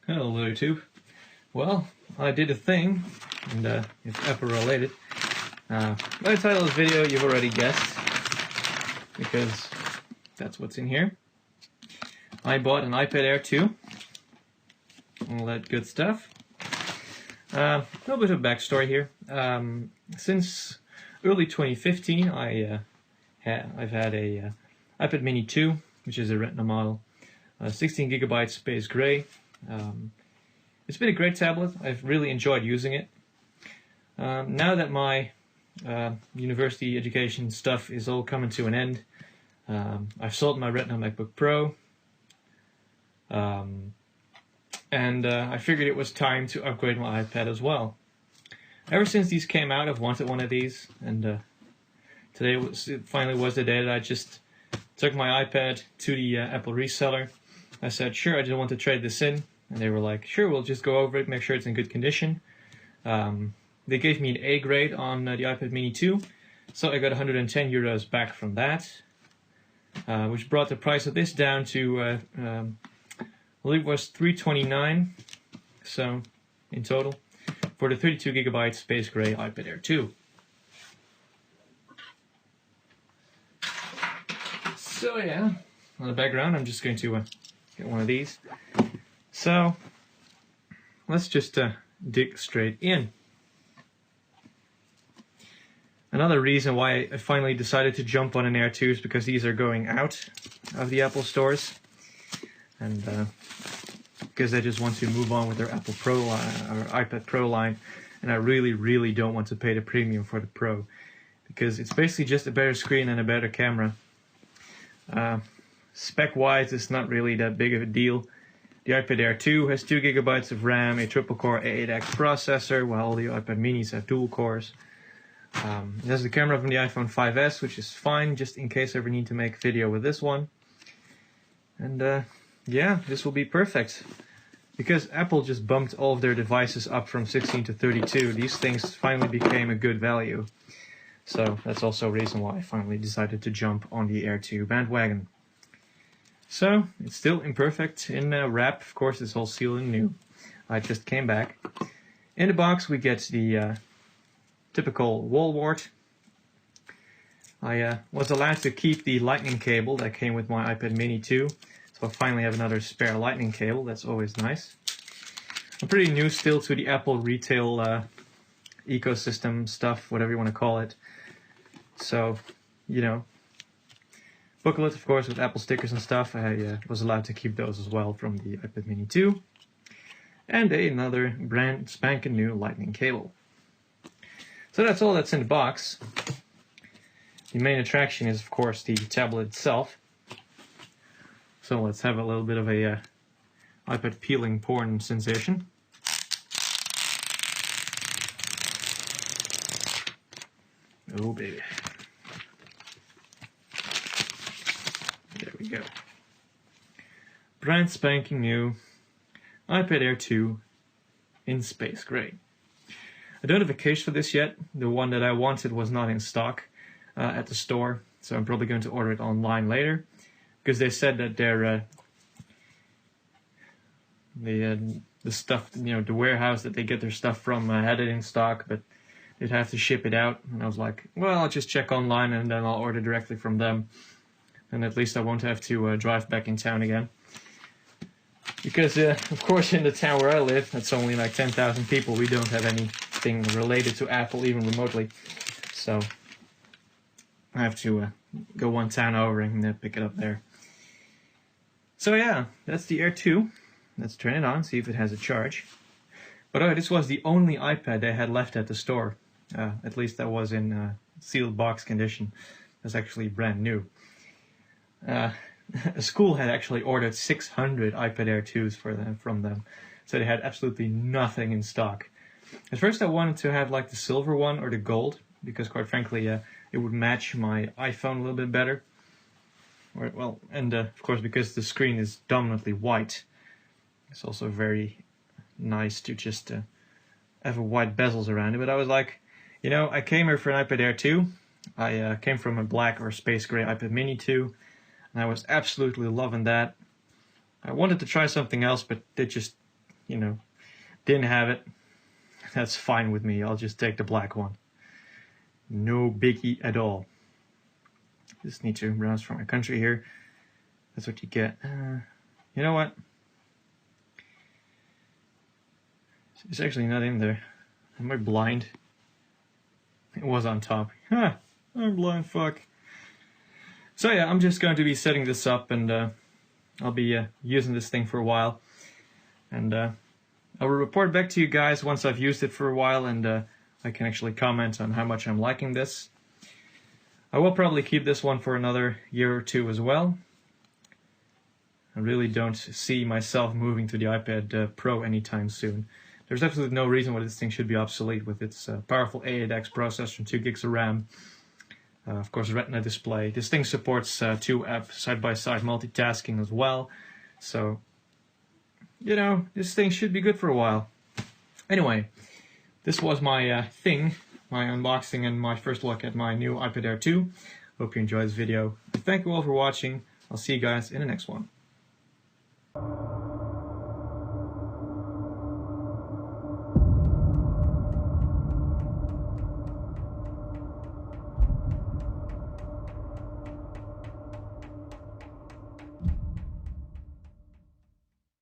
Hello YouTube. Well, I did a thing, and it's Apple related. By the title of the video, you've already guessed, because that's what's in here. I bought an iPad Air 2, all that good stuff. A little bit of backstory here. Since early 2015, I've had a iPad Mini 2, which is a Retina model, 16GB Space Gray. It's been a great tablet. I've really enjoyed using it. Now that my university education stuff is all coming to an end, I've sold my Retina MacBook Pro, and I figured it was time to upgrade my iPad as well. Ever since these came out, I've wanted one of these, and today it finally was the day that I just took my iPad to the Apple reseller. I said, sure, I didn't want to trade this in. And they were like, sure, we'll just go over it, make sure it's in good condition. They gave me an A grade on the iPad Mini 2, so I got 110 euros back from that, which brought the price of this down to, I believe it was 329, so in total, for the 32GB Space Gray iPad Air 2. So yeah, on the background, I'm just going to get one of these. So let's just dig straight in. Another reason why I finally decided to jump on an Air 2 is because these are going out of the Apple stores, and because they just want to move on with their Apple Pro line or iPad Pro line, and I really don't want to pay the premium for the Pro, because it's basically just a better screen and a better camera. Spec-wise, it's not really that big of a deal. The iPad Air 2 has 2GB of RAM, a triple-core A8X processor, while the iPad Minis have dual cores. It has the camera from the iPhone 5S, which is fine, just in case I ever need to make video with this one. And yeah, this will be perfect. Because Apple just bumped all of their devices up from 16 to 32, these things finally became a good value. So that's also a reason why I finally decided to jump on the Air 2 bandwagon. So, it's still imperfect in wrap. Of course, it's all sealed and new. I just came back. In the box, we get the typical wall wart. I was allowed to keep the lightning cable that came with my iPad Mini 2. So I finally have another spare lightning cable. That's always nice. I'm pretty new still to the Apple retail ecosystem stuff, whatever you want to call it. So, you know. Booklet, of course, with Apple stickers and stuff. I was allowed to keep those as well from the iPad Mini 2. And another brand spanking new lightning cable. So that's all that's in the box. The main attraction is, of course, the tablet itself. So let's have a little bit of a iPad peeling porn sensation. Oh, baby. There we go. Brand spanking new iPad Air 2 in Space Gray. I don't have a case for this yet. The one that I wanted was not in stock at the store, so I'm probably going to order it online later, because they said that their the stuff, you know, the warehouse that they get their stuff from had it in stock, but they'd have to ship it out. And I was like, well, I'll just check online and then I'll order directly from them. And at least I won't have to drive back in town again. Because, of course, in the town where I live, it's only like 10,000 people. We don't have anything related to Apple, even remotely. So I have to go one town over and pick it up there. So yeah, that's the Air 2. Let's turn it on, see if it has a charge. But this was the only iPad they had left at the store. At least that was in sealed box condition. That's actually brand new. A school had actually ordered 600 iPad Air 2s from them, so they had absolutely nothing in stock. At first I wanted to have like the silver one or the gold, because quite frankly it would match my iPhone a little bit better. And of course, because the screen is dominantly white, it's also very nice to just have a white bezels around it. But I was like, you know, I came here for an iPad Air 2. I came from a black or space gray iPad Mini 2. And I was absolutely loving that. I wanted to try something else, but they just you know, didn't have it, that's fine with me. I'll just take the black one. No biggie at all. Just need to browse for my country here. That's what you get. You know what? It's actually not in there. Am I blind? It was on top. Huh, I'm blind, fuck. So yeah, I'm just going to be setting this up, and I'll be using this thing for a while. And I will report back to you guys once I've used it for a while, and I can actually comment on how much I'm liking this. I will probably keep this one for another year or two as well. I really don't see myself moving to the iPad Pro anytime soon. There's absolutely no reason why this thing should be obsolete with its powerful A8X processor and 2 gigs of RAM. Of course, Retina display. This thing supports 2 app side-by-side multitasking as well. So, you know, this thing should be good for a while. Anyway, this was my thing, my unboxing and my first look at my new iPad Air 2. Hope you enjoyed this video. Thank you all for watching. I'll see you guys in the next one.